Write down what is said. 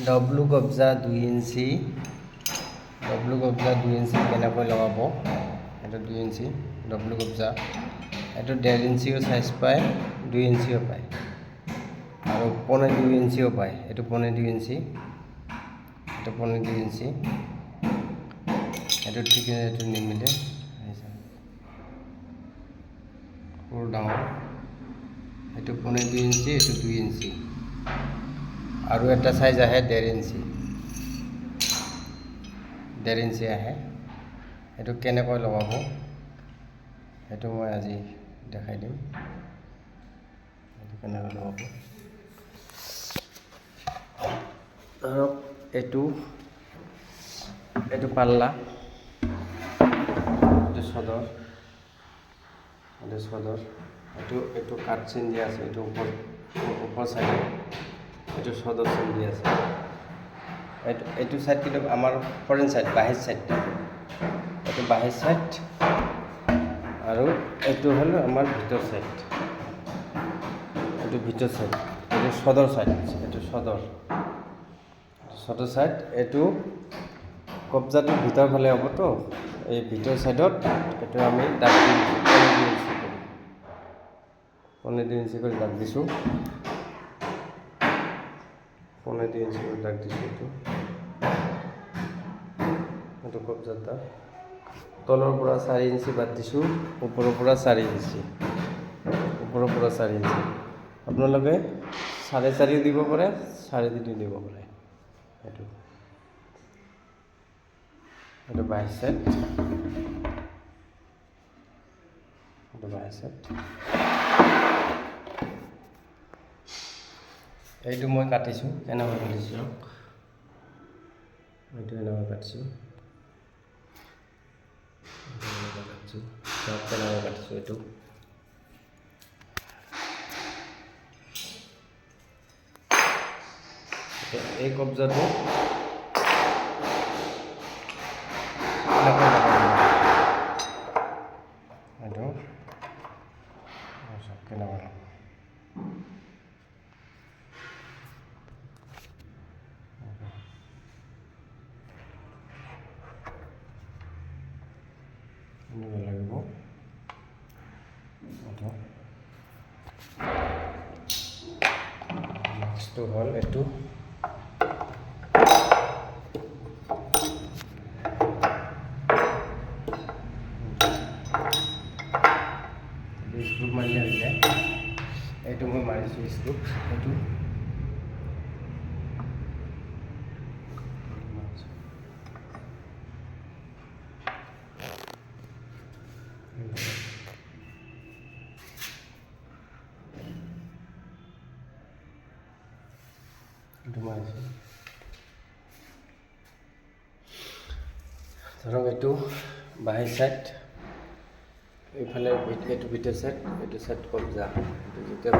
W কব্জা 2 inch কেনেকৈ লগাব এইটো 2 ইঞ্চি ডব্লু কব্জা এইটো 1.5 ইঞ্চিও সাইজ পায় 2 ইঞ্চিও পায় আৰু 2.5 ইঞ্চিও পায় এইটো 2.5 ইঞ্চি এইটো 2.5 ইঞ্চি এইটো ঠিক এইটো নিমিলে সৰু ডাঙৰ এইটো 2.5 ইঞ্চি এইটো 2 ইঞ্চি আৰু এটা সাইজ আহে 1.5 ইঞ্চি 1.5 ইঞ্চি আহে এইটো কেনেকৈ লগাব সেইটো মই আজি দেখাই দিম এইটো কেনেকৈ লগাব ধৰক এইটো পাল্লা এইটো সদৰ এইটো কাট চিন দিয়া আছে এইটো ওপৰ সাইড এইটো সদৰ চিন দিয়া আছে এইটো সাইড কিন্তু আমাৰ ফৰেন সাইড বাহিৰ সাইড এইটো বাহিৰ সাইড আৰু এইটো হলো আমার ভিতর সাইড এইটো ভিতর সাইড এইটো সদর সাইড এইটো সদর সাইড এইটো কবজাটো ভিতর ফালে হ'ব তো এই ভিতর সাইডত এইটো আমি দাগ দিম 2.5 ইঞ্চি করে দাগ দিছোঁ 2.5 ইঞ্চি করে দাগ দিছোঁ এইটো কবজাটা তলৰ পৰা 4 ইঞ্চি বাদ দিছোঁ ওপৰৰ পৰা 4 ইঞ্চি আপোনালোকে 4.5 দিব পাৰে 3.5 দিব পাৰে এইটো বাইশ সাইড এইটো মই কাটিছোঁ কেনেকৈ কাটিছোঁ এইটো এনেকৈ কাটিছোঁ এইটো এই কবজাটো লাগিব নেক্সটটো হ'ল এইটো স্ক্ৰু মাৰিলে হৈ যায় এইটো মই মাৰিছোঁ স্ক্ৰু এইটো মাৰিছোঁ ধৰক এইটো বাহিৰ সাইড এইফালে এইটো ভিতৰ সাইড এইটো সাইড কবজা এইটো যেতিয়া